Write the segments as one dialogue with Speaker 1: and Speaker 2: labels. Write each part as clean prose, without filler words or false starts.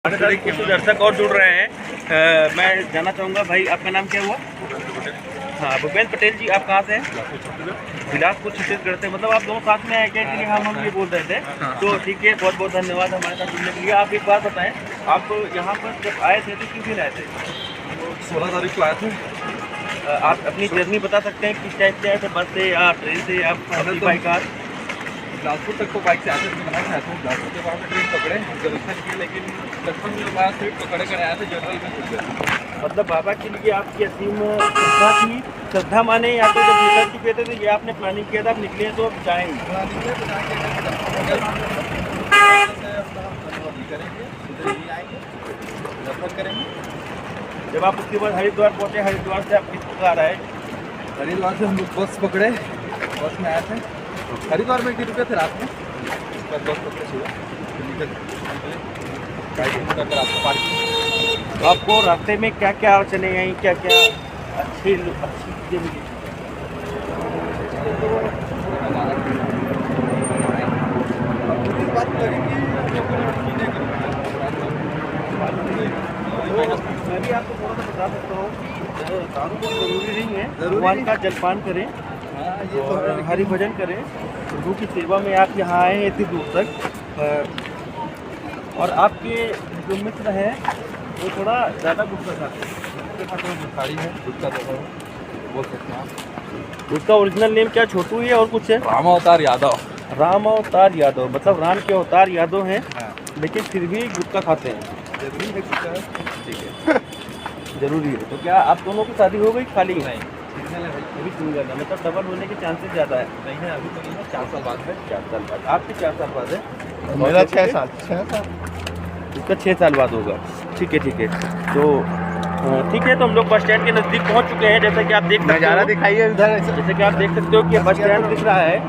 Speaker 1: हमारे साथ कुछ दर्शक और जुड़ रहे हैं। मैं जानना चाहूँगा भाई, आपका नाम क्या हुआ? हाँ, भूपेंद्र पटेल जी, आप कहाँ से हैं? बिलासपुर छत्तीसगढ़ से। मतलब आप दोनों साथ में आए क्या? इसलिए हम ये बोल रहे थे। तो ठीक है, बहुत बहुत धन्यवाद हमारे साथ जुड़ने के लिए। आप एक बात बताएं, आप यहाँ पर जब आए थे तो किस दिन आए थे?
Speaker 2: 16 तारीख को आए थे।
Speaker 1: आप अपनी जर्नी बता सकते हैं किस टाइप से आए थे, बस से या ट्रेन से या बाई कार?
Speaker 2: बिलासपुर तक तो बाइक से आए थे, बिलासपुर के बाद ट्रेन पकड़े जरूरत की, लेकिन 55 मिनट बाद सीट पकड़े कर आए थे, जनरल में घुस गए।
Speaker 1: मतलब बाबा के लिए आपकी असीम श्रद्धा थी, श्रद्धा माने या तो जब निकल चुके थे तो ये आपने प्लानिंग किया था, आप निकले तो अब जाएंगे
Speaker 2: करेंगे।
Speaker 1: जब आप उसके बाद हरिद्वार पहुँचे, हरिद्वार से आप किस प्रकार आए?
Speaker 2: हरिद्वार से हम लोग बस पकड़े, बस में आए थे। हरिद्वार में 1 रुपये थे रात में, उसके बाद बस पकड़े सुबह
Speaker 1: तो आपको रास्ते में क्या क्या अड़चने आई, क्या क्या अच्छी चीज़ें मिली? मैं भी आपको थोड़ा सा बता सकता हूँ कि दारू बहुत ज़रूरी नहीं है। भगवान का जलपान करें और हरि भजन करें, प्रभु की सेवा में आप यहाँ आए हैं इतनी दूर तक। और आपके जो मित्र हैं वो थोड़ा ज़्यादा गुस्सा खाते हैं।
Speaker 2: उसके साथ में साड़ी है, गुटका देखो बोल सकते हैं।
Speaker 1: उसका ओरिजिनल नेम क्या छोटू ही है और कुछ है?
Speaker 2: राम अवतार यादव।
Speaker 1: राम अवतार यादव, मतलब राम के अवतार यादव हैं,
Speaker 2: हाँ।
Speaker 1: लेकिन फिर भी गुटखा खाते हैं।
Speaker 2: जरूरी है गुटका?
Speaker 1: ठीक है, जरूरी है। तो क्या आप दोनों की शादी हो गई? खाली है?
Speaker 2: सिग्नल है भाई,
Speaker 1: अभी सिंगल है, मतलब डबल होने के चांसेस ज़्यादा है।
Speaker 2: नहीं है अभी तो नहीं है, 4 साल बाद है।
Speaker 1: 4 साल बाद, आपके 4 साल बाद है,
Speaker 3: मेरा 6 साल।
Speaker 1: इसका 6 साल बाद होगा। ठीक है, ठीक है। तो ठीक है, तो हम लोग बस स्टैंड के नज़दीक पहुंच चुके हैं। जैसा कि आप देख सकते
Speaker 3: नज़ारा
Speaker 1: हो,
Speaker 3: दिखाइए उधर।
Speaker 1: जैसे कि आप देख सकते हो कि बस स्टैंड दिख रहा है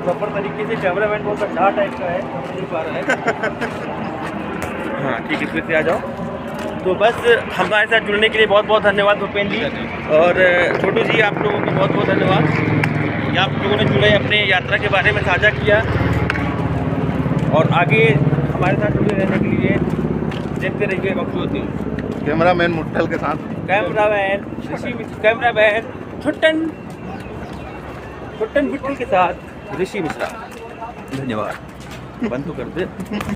Speaker 1: प्रॉपर तरीके से। कैमरामैन बहुत अच्छा टाइप का है, समझ नहीं पा रहा है। हाँ ठीक है, फिर से आ जाओ। तो बस हमारे साथ जुड़ने के लिए बहुत बहुत धन्यवाद भूपेंद्र जी। और छोटू जी, आप लोगों को बहुत बहुत धन्यवाद कि आप लोगों ने जुड़े, अपने यात्रा के बारे में साझा किया। और आगे हमारे साथ जुड़े रहने के लिए देखते रहिए बख्शोती।
Speaker 3: कैमरामैन मुट्ठल के साथ,
Speaker 1: कैमरामैन छुट्टन मिट्टल के साथ ऋषि मिश्रा। धन्यवाद। बंद तो कर दे।